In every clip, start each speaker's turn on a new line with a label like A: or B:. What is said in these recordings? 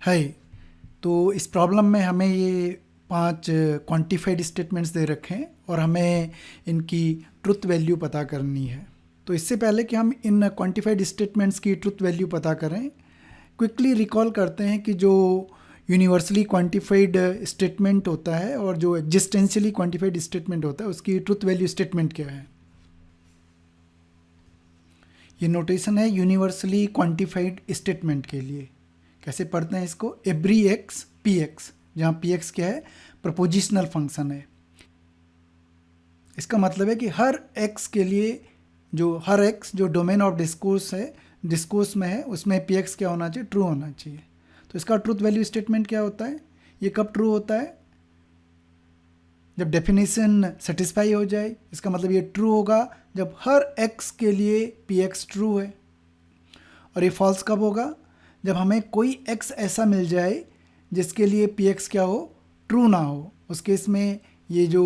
A: है। तो इस प्रॉब्लम में हमें ये 5 क्वांटिफाइड स्टेटमेंट्स दे रखे हैं और हमें इनकी ट्रुथ वैल्यू पता करनी है। तो इससे पहले कि हम इन क्वांटिफाइड स्टेटमेंट्स की ट्रुथ वैल्यू पता करें, क्विकली रिकॉल करते हैं कि जो यूनिवर्सली क्वांटिफाइड स्टेटमेंट होता है और जो एग्जिस्टेंशियली क्वांटिफाइड स्टेटमेंट होता है उसकी ट्रुथ वैल्यू स्टेटमेंट क्या है। ये नोटेशन है यूनिवर्सली क्वांटिफाइड स्टेटमेंट के लिए। कैसे पढ़ते हैं इसको, एवरी एक्स पी एक्स, जहाँ पी एक्स क्या है, प्रपोजिशनल फंक्शन है। इसका मतलब है कि हर एक्स के लिए हर एक्स जो डोमेन ऑफ डिस्कोर्स है, डिस्कोर्स में है, उसमें पी एक्स क्या होना चाहिए, ट्रू होना चाहिए। तो इसका ट्रूथ वैल्यू स्टेटमेंट क्या होता है, ये कब ट्रू होता है, जब डेफिनेशन सेटिस्फाई हो जाए। इसका मतलब ये ट्रू होगा जब हर एक्स के लिए पी एक्स ट्रू है। और ये फॉल्स कब होगा, जब हमें कोई एक्स ऐसा मिल जाए जिसके लिए पी एक्स क्या हो, ट्रू ना हो। उस केस में ये जो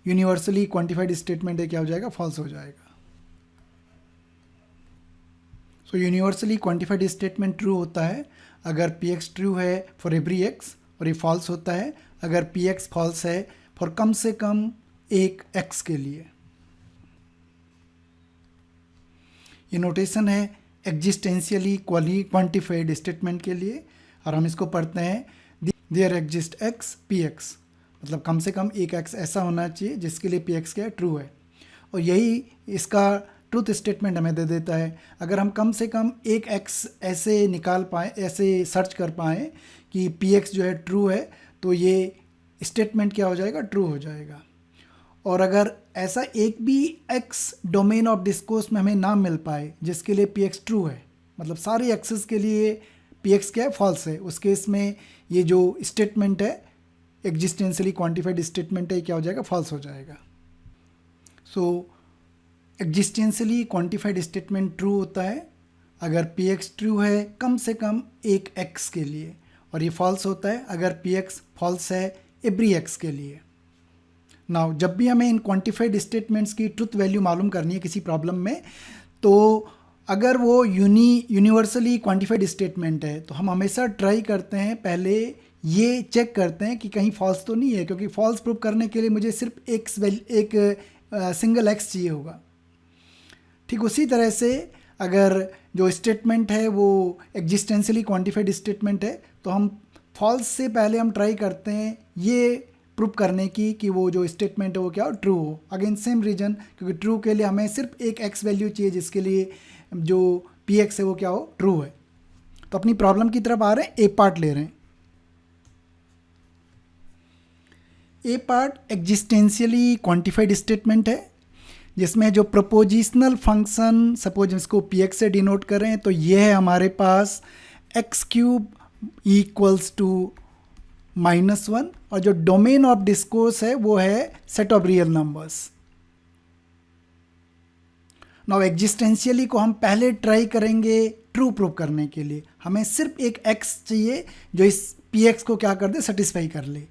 A: यूनिवर्सली क्वांटिफाइड स्टेटमेंट है क्या हो जाएगा, फॉल्स हो जाएगा। सो यूनिवर्सली क्वांटिफाइड स्टेटमेंट ट्रू होता है अगर पी एक्स ट्रू है फॉर एवरी एक्स, और ये फॉल्स होता है अगर पी एक्स फॉल्स है फॉर कम से कम एक एक्स के लिए। ये नोटेशन है एग्जिस्टेंशियली क्वांटिफाइड स्टेटमेंट के लिए, और हम इसको पढ़ते हैं there exist x P x, मतलब कम से कम एक एक्स ऐसा होना चाहिए जिसके लिए पी एक्स क्या है, ट्रू है। और यही इसका ट्रूथ स्टेटमेंट हमें दे देता है। अगर हम कम से कम एक एक्स ऐसे निकाल पाएँ, ऐसे सर्च कर पाएँ कि पी एक्स जो है ट्रू है, तो ये स्टेटमेंट क्या हो जाएगा, ट्रू हो जाएगा। और अगर ऐसा एक भी एक्स डोमेन ऑफ डिस्कोर्स में हमें ना मिल पाए जिसके लिए पी एक्स ट्रू है, मतलब सारे एक्सेस के लिए पी एक्स क्या है, फॉल्स है, उस केस में ये जो स्टेटमेंट है एग्जिस्टेंशियली क्वांटिफाइड स्टेटमेंट है, क्या हो जाएगा, फॉल्स हो जाएगा। सो एग्जिस्टेंशियली क्वांटिफाइड स्टेटमेंट ट्रू होता है अगर पी एक्स ट्रू है कम से कम एक एक्स के लिए, और ये फॉल्स होता है अगर पी एक्स फॉल्स है एवरी एक्स के लिए। नाउ जब भी हमें इन क्वांटिफाइड स्टेटमेंट्स की ट्रुथ वैल्यू मालूम करनी है किसी प्रॉब्लम में, तो अगर वो यूनिवर्सली क्वांटिफाइड स्टेटमेंट है तो हम हमेशा ट्राई करते हैं, पहले ये चेक करते हैं कि कहीं फॉल्स तो नहीं है, क्योंकि फॉल्स प्रूव करने के लिए मुझे सिर्फ एक सिंगल एक्स चाहिए होगा। ठीक उसी तरह से अगर जो स्टेटमेंट है वो एग्जिस्टेंशियली क्वांटिफाइड स्टेटमेंट है तो हम फॉल्स से पहले हम ट्राई करते हैं ये प्रूव करने की कि वो जो स्टेटमेंट है वो क्या हो, ट्रू हो। अगेन सेम रीजन, क्योंकि ट्रू के लिए हमें सिर्फ एक एक्स वैल्यू चाहिए जिसके लिए जो पी एक्स है वो क्या हो, ट्रू है। तो अपनी प्रॉब्लम की तरफ आ रहे हैं, ए पार्ट ले रहे हैं। ए पार्ट एग्जिस्टेंशियली क्वांटिफाइड स्टेटमेंट है जिसमें जो प्रपोजिशनल फंक्शन, सपोज इसको पी एक्स से डिनोट करें तो ये है हमारे पास एक्स क्यूब इक्वल्स टू -1, और जो डोमेन ऑफ डिस्कोर्स है वो है set of real numbers. Now existentially को हम पहले ट्राई करेंगे ट्रू प्रूव करने के लिए, हमें सिर्फ एक एक्स चाहिए जो इस पी एक्स को क्या कर दे, सेटिस्फाई कर ले।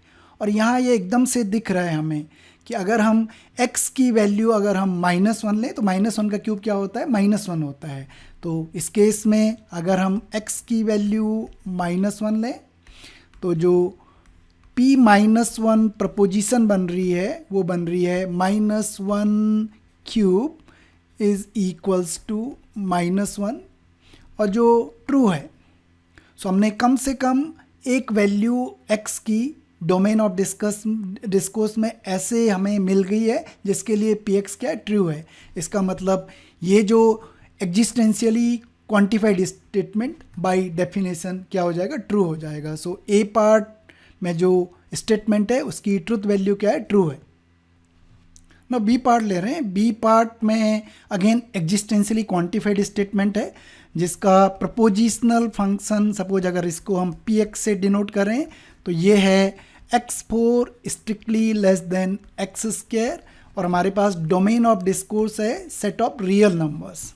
A: और यहाँ ये एकदम से दिख रहा है हमें कि अगर हम x की वैल्यू अगर हम -1 लें तो -1 का क्यूब क्या होता है, -1 होता है। तो इस केस में अगर हम x की वैल्यू -1 लें तो जो p-1 प्रपोजिशन बन रही है वो बन रही है -1 क्यूब इज इक्वल्स टू -1, और जो ट्रू है। सो हमने कम से कम एक वैल्यू x की डोमेन ऑफ डिस्कोर्स में ऐसे हमें मिल गई है जिसके लिए पी एक्स क्या है, ट्रू है। इसका मतलब ये जो existentially quantified statement by definition क्या हो जाएगा, ट्रू हो जाएगा। सो ए पार्ट में जो स्टेटमेंट है उसकी ट्रूथ वैल्यू क्या है, ट्रू है। ना बी पार्ट ले रहे हैं, बी पार्ट में अगेन एग्जिस्टेंशियली क्वांटिफाइड स्टेटमेंट है जिसका प्रपोजिशनल फंक्शन, सपोज अगर इसको हम पी एक्स से डिनोट करें तो ये है x4 strictly less than x square, और हमारे पास डोमेन ऑफ डिस्कोर्स है set of real numbers.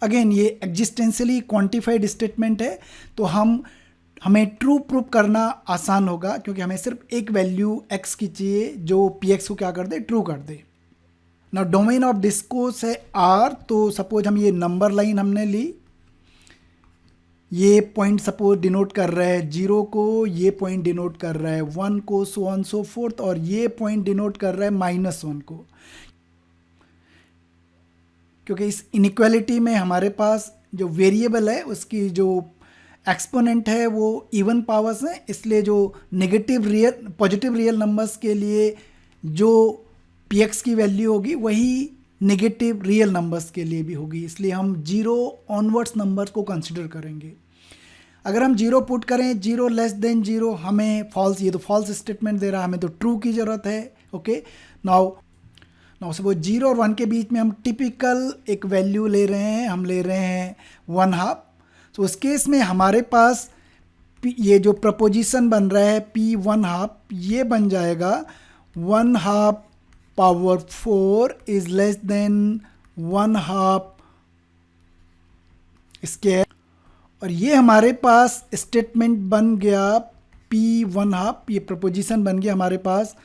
A: Again ये एग्जिस्टेंशियली क्वांटिफाइड स्टेटमेंट है तो हमें ट्रू प्रूव करना आसान होगा क्योंकि हमें सिर्फ एक वैल्यू x की चाहिए जो पी एक्स को क्या कर दे, ट्रू कर दे। ना डोमेन ऑफ डिस्कोर्स है R, तो सपोज हम ये नंबर लाइन हमने ली, ये पॉइंट सपोज डिनोट कर रहा है 0 को, ये पॉइंट डिनोट कर रहा है 1 को, सो ऑन सो फोर्थ, और ये पॉइंट डिनोट कर रहा है -1 को। क्योंकि इस इनइक्वालिटी में हमारे पास जो वेरिएबल है उसकी जो एक्सपोनेंट है वो इवन पावर्स हैं, इसलिए जो पॉजिटिव रियल नंबर्स के लिए जो px की वैल्यू होगी वही नेगेटिव रियल नंबर्स के लिए भी होगी, इसलिए हम 0 ऑनवर्ड्स नंबर्स को कंसिडर करेंगे। अगर हम 0 पुट करें, 0 लेस देन 0, हमें फॉल्स, ये तो फॉल्स स्टेटमेंट दे रहा है, हमें तो ट्रू की ज़रूरत है। ओके, नाउ सपोज 0 और 1 के बीच में हम टिपिकल एक वैल्यू ले रहे हैं, हम ले रहे हैं 1/2। तो उस केस में हमारे पास ये जो प्रपोजिशन बन रहा है p1/2, ये बन जाएगा 1/2 power 4 is less than 1/2 square, और ये हमारे पास स्टेटमेंट बन गया p1/2, ये प्रपोजिशन बन गया हमारे पास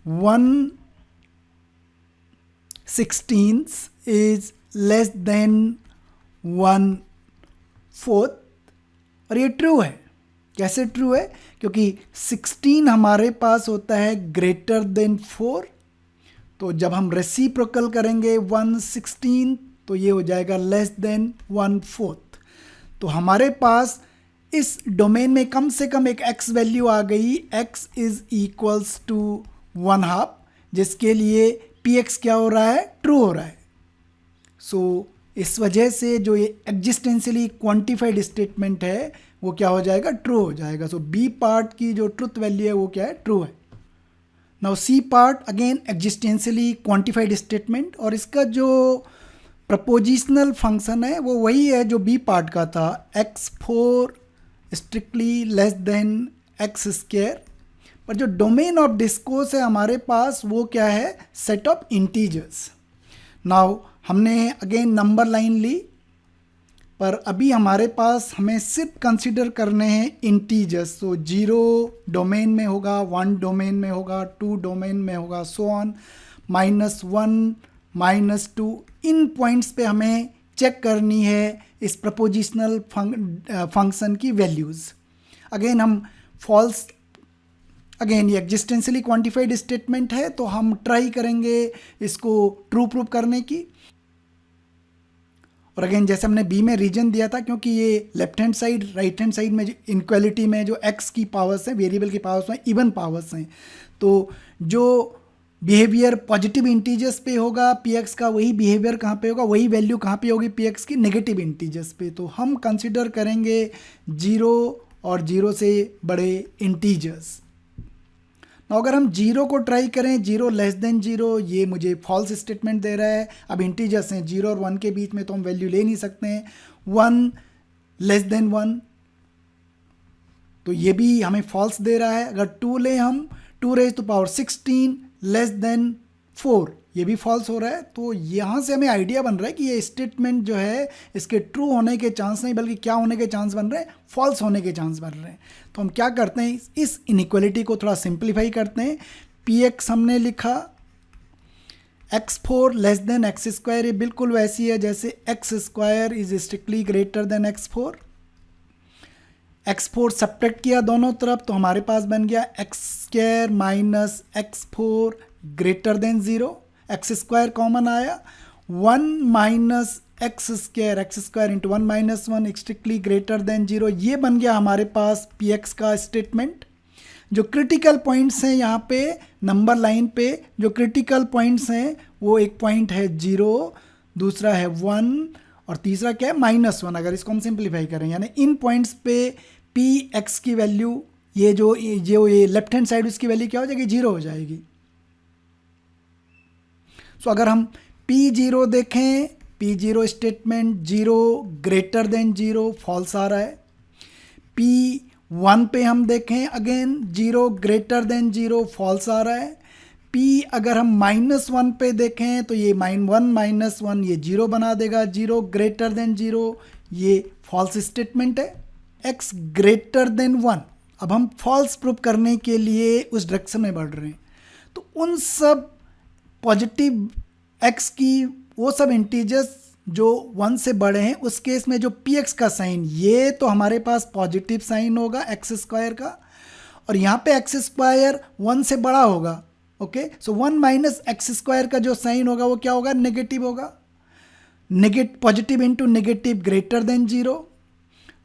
A: 1/16 इज लेस देन 1/4, और ये ट्रू है। कैसे ट्रू है? क्योंकि 16 हमारे पास होता है ग्रेटर देन 4, तो जब हम रेसिप्रोकल करेंगे 1/16 तो ये हो जाएगा लेस देन 1/4। तो हमारे पास इस डोमेन में कम से कम एक x वैल्यू आ गई, x इज इक्वल्स टू 1/2, जिसके लिए px क्या हो रहा है? ट्रू हो रहा है। सो इस वजह से जो ये एग्जिस्टेंशियली क्वांटिफाइड स्टेटमेंट है वो क्या हो जाएगा? ट्रू हो जाएगा। सो बी पार्ट की जो ट्रुथ वैल्यू है वो क्या है? ट्रू है। Now C part again existentially quantified statement, और इसका जो प्रपोजिशनल फंक्शन है वो वही है जो बी पार्ट का था, x4 strictly less than x², पर जो डोमेन ऑफ डिस्कोर्स है हमारे पास वो क्या है? Set of integers. नाउ हमने अगेन नंबर लाइन ली, पर अभी हमारे पास हमें सिर्फ कंसीडर करने हैं इंटीजर्स। तो 0 डोमेन में होगा, 1 डोमेन में होगा, 2 डोमेन में होगा, सो ऑन, -1 -2, इन पॉइंट्स पे हमें चेक करनी है इस प्रपोजिशनल फंक्शन की वैल्यूज़। अगेन हम फॉल्स, अगेन ये एग्जिस्टेंशियली क्वांटिफाइड स्टेटमेंट है तो हम ट्राई करेंगे इसको ट्रू प्रूव करने की। और अगेन जैसे हमने बी में रीजन दिया था, क्योंकि ये left hand side right hand side में इनक्वालिटी में जो x की पावर्स हैं, वेरिएबल की पावर्स हैं, इवन पावर्स हैं, तो जो बिहेवियर पॉजिटिव इंटीजर्स पे होगा px का, वही बिहेवियर कहाँ पे होगा, वही वैल्यू कहाँ पे होगी px की? नेगेटिव इंटीजर्स पे। तो हम कंसिडर करेंगे 0 और 0 से बड़े इंटीजर्स। अगर हम 0 को ट्राई करें, 0 लेस देन 0, ये मुझे फॉल्स स्टेटमेंट दे रहा है। अब इंटीजर्स हैं 0 और 1 के बीच में, तो हम वैल्यू ले नहीं सकते हैं। 1 लेस देन 1, तो ये भी हमें फॉल्स दे रहा है। अगर 2 लें हम, 2 raise to power 16 less than 4, ये भी फॉल्स हो रहा है। तो यहाँ से हमें आइडिया बन रहा है कि ये स्टेटमेंट जो है इसके ट्रू होने के चांस नहीं, बल्कि क्या होने के चांस बन रहे हैं? फॉल्स होने के चांस बन रहे हैं। तो हम क्या करते हैं, इस इनइक्वालिटी को थोड़ा सिंप्लीफाई करते हैं। px हमने लिखा x4 लेस देन x², ये बिल्कुल वैसी है जैसे x² is strictly greater than x4। x4 subtract किया दोनों तरफ, तो हमारे पास बन गया x² minus x4 greater than 0, x² common आया, 1 minus x² into 1 minus 1 strictly greater than 0, ये बन गया हमारे पास px का स्टेटमेंट। जो क्रिटिकल पॉइंट्स हैं यहाँ पे नंबर लाइन पे, जो क्रिटिकल पॉइंट्स हैं वो एक पॉइंट है 0, दूसरा है 1 और तीसरा क्या है? -1। अगर इसको हम सिंप्लीफाई करें, यानी इन पॉइंट्स पे px की वैल्यू, ये जो ये लेफ्ट हैंड साइड उसकी वैल्यू क्या हो जाएगी? 0 हो जाएगी। सो अगर हम p0 देखें, p0 statement 0 greater than 0 false आ रहा है। p1 पे हम देखें, अगेन 0 ग्रेटर देन 0 फॉल्स आ रहा है। p अगर हम -1 पे देखें तो ये -1 -1 ये 0 बना देगा, 0 ग्रेटर देन 0 ये फॉल्स स्टेटमेंट है। x ग्रेटर देन 1, अब हम फॉल्स प्रूव करने के लिए उस डायरेक्शन में बढ़ रहे हैं। तो उन सब पॉजिटिव x की वो सब इंटीजर्स जो 1 से बड़े हैं उस केस में जो पी एक्स का साइन, ये तो हमारे पास पॉजिटिव साइन होगा एक्स स्क्वायर का, और यहाँ पे एक्स स्क्वायर 1 से बड़ा होगा। ओके, सो 1 माइनस एक्स स्क्वायर का जो साइन होगा वो क्या होगा, नेगेटिव होगा। Positive into negative greater than zero.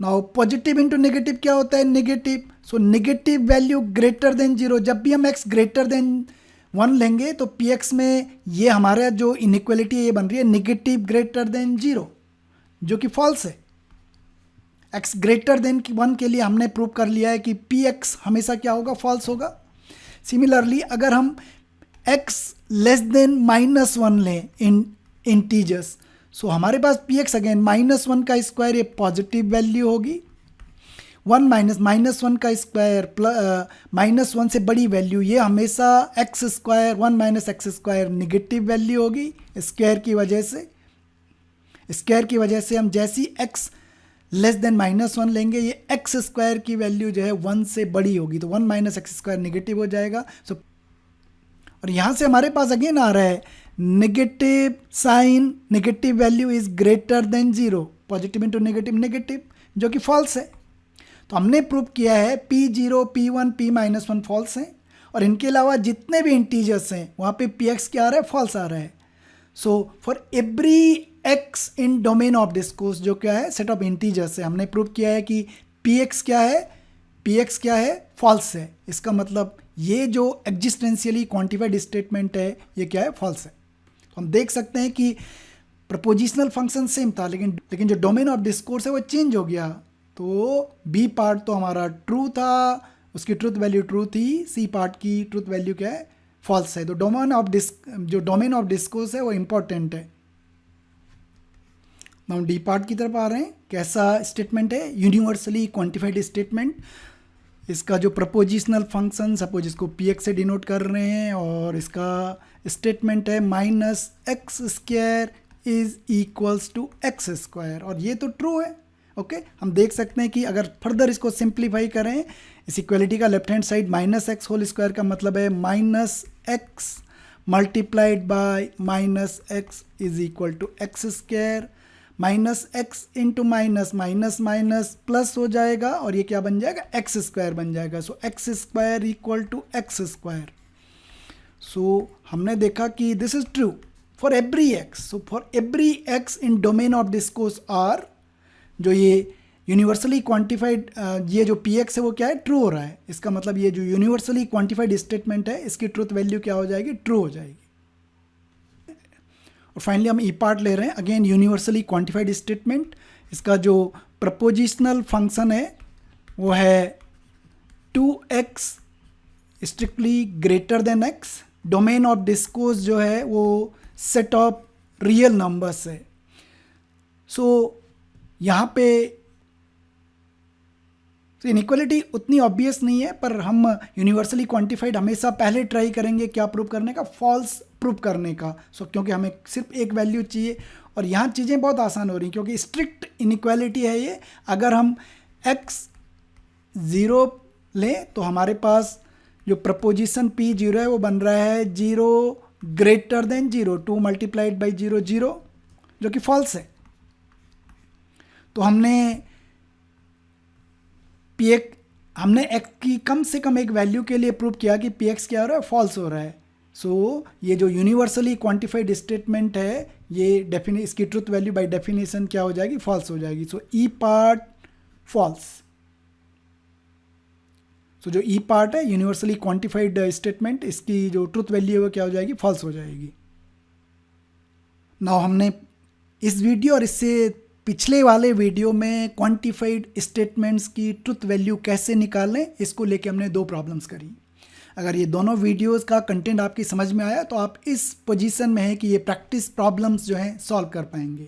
A: Now positive into negative क्या होता है, negative. So negative value greater than zero, जब भी हम एक्स ग्रेटर देन 1 लेंगे तो पी एक्स में ये हमारा जो इनइक्वालिटी है ये बन रही है नेगेटिव ग्रेटर देन जीरो, जो कि फॉल्स है। एक्स ग्रेटर देन 1 के लिए हमने प्रूव कर लिया है कि पी एक्स हमेशा क्या होगा, फॉल्स होगा। सिमिलरली अगर हम एक्स लेस देन -1 लें इन इंटीजर्स, सो हमारे पास पी एक्स अगेन -1 का स्क्वायर, ये पॉजिटिव वैल्यू होगी। 1 माइनस -1 का स्क्वायर -1 से बड़ी वैल्यू, ये हमेशा x square 1 minus x square negative value होगी स्क्वायर की वजह से। स्क्वायर की वजह से हम जैसी एक्स लेस देन -1 लेंगे, ये एक्स स्क्वायर की वैल्यू जो है 1 से बड़ी होगी, तो 1 माइनस एक्स स्क्वायर नेगेटिव हो जाएगा। सो और यहाँ से हमारे पास अगेन आ रहा है negative sign, negative value is greater than zero, positive into negative negative, जो कि फॉल्स है। तो हमने प्रूव किया है P0, P1, P-1 फॉल्स हैं, और इनके अलावा जितने भी इंटीजर्स हैं वहाँ पे Px क्या आ रहा है, फॉल्स आ रहा है। सो for every x in domain of discourse, जो क्या है, सेट ऑफ इंटीजर्स है, हमने प्रूव किया है कि Px क्या है, Px क्या है, फॉल्स है। इसका मतलब ये जो एग्जिस्टेंशियली क्वांटिफाइड स्टेटमेंट है ये क्या है, फॉल्स है। तो हम देख सकते हैं कि प्रपोजिशनल फंक्शन सेम था, लेकिन जो डोमेन ऑफ डिस्कोर्स है वो चेंज हो गया। तो बी पार्ट तो हमारा ट्रू था, उसकी ट्रुथ वैल्यू ट्रू थी, सी पार्ट की ट्रुथ वैल्यू क्या है, फॉल्स है। तो जो डोमेन ऑफ डिस्कोर्स है वो इंपॉर्टेंट है। हम डी पार्ट की तरफ आ रहे हैं। कैसा स्टेटमेंट है, यूनिवर्सली क्वांटिफाइड स्टेटमेंट। इसका जो प्रपोजिशनल फंक्शन, सपोज इसको पी एक्स से डिनोट कर रहे हैं, और इसका स्टेटमेंट है -x² is equals to x square, और ये तो ट्रू है। ओके, हम देख सकते हैं कि अगर फर्दर इसको सिंप्लीफाई करें, इस इक्वलिटी का लेफ्ट हैंड साइड -x² का मतलब है -x multiplied by -x is equal to x², -x into minus plus हो जाएगा, और ये क्या बन जाएगा, x² बन जाएगा। सो x² इक्वल टू x²। सो हमने देखा कि this is true for every x। So for every x in domain of discourse R, जो ये यूनिवर्सली क्वांटिफाइड, ये जो पी एक्स है वो क्या है, ट्रू हो रहा है। इसका मतलब ये जो यूनिवर्सली क्वांटिफाइड स्टेटमेंट है इसकी ट्रुथ वैल्यू क्या हो जाएगी, ट्रू हो जाएगी। और फाइनली हम ई पार्ट ले रहे हैं, अगेन यूनिवर्सली क्वांटिफाइड स्टेटमेंट। इसका जो प्रपोजिशनल फंक्शन है वो है 2x strictly greater than x। Domain of discourse जो है वो सेट ऑफ रियल नंबर्स है। सो यहाँ पे इनइक्वालिटी उतनी ऑब्वियस नहीं है, पर हम यूनिवर्सली क्वांटिफाइड हमेशा पहले ट्राई करेंगे क्या प्रूव करने का, फॉल्स प्रूव करने का। सो क्योंकि हमें सिर्फ एक वैल्यू चाहिए, और यहाँ चीज़ें बहुत आसान हो रही हैं क्योंकि स्ट्रिक्ट इनइक्वालिटी है ये। अगर हम x 0 लें तो हमारे पास जो प्रपोजिशन P0 है वो बन रहा है 0 ग्रेटर देन 0, 2 मल्टीप्लाइड बाई 0 0, जो कि फॉल्स है। तो हमने हमने x की कम से कम एक वैल्यू के लिए प्रूव किया कि px क्या हो रहा है, फॉल्स हो रहा है। सो ये जो यूनिवर्सली क्वांटिफाइड स्टेटमेंट है ये इसकी ट्रुथ वैल्यू बाय डेफिनेशन क्या हो जाएगी, फॉल्स हो जाएगी। सो ई पार्ट फॉल्स। सो जो ई पार्ट है यूनिवर्सली क्वांटिफाइड स्टेटमेंट, इसकी जो ट्रुथ वैल्यू है वो क्या हो जाएगी, फॉल्स हो जाएगी। नाउ हमने इस वीडियो और इससे पिछले वाले वीडियो में क्वांटिफाइड स्टेटमेंट्स की ट्रुथ वैल्यू कैसे निकालें, इसको लेके हमने 2 प्रॉब्लम्स करी। अगर ये दोनों वीडियोस का कंटेंट आपकी समझ में आया तो आप इस पोजीशन में है कि ये प्रैक्टिस प्रॉब्लम्स जो हैं सॉल्व कर पाएंगे।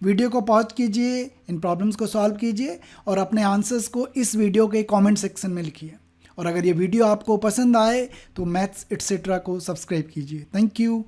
A: वीडियो को पॉज कीजिए, इन प्रॉब्लम्स को सॉल्व कीजिए, और अपने आंसर्स को इस वीडियो के कमेंट सेक्शन में लिखिए। और अगर ये वीडियो आपको पसंद आए तो मैथ्स एटसेट्रा को सब्सक्राइब कीजिए। Thank you.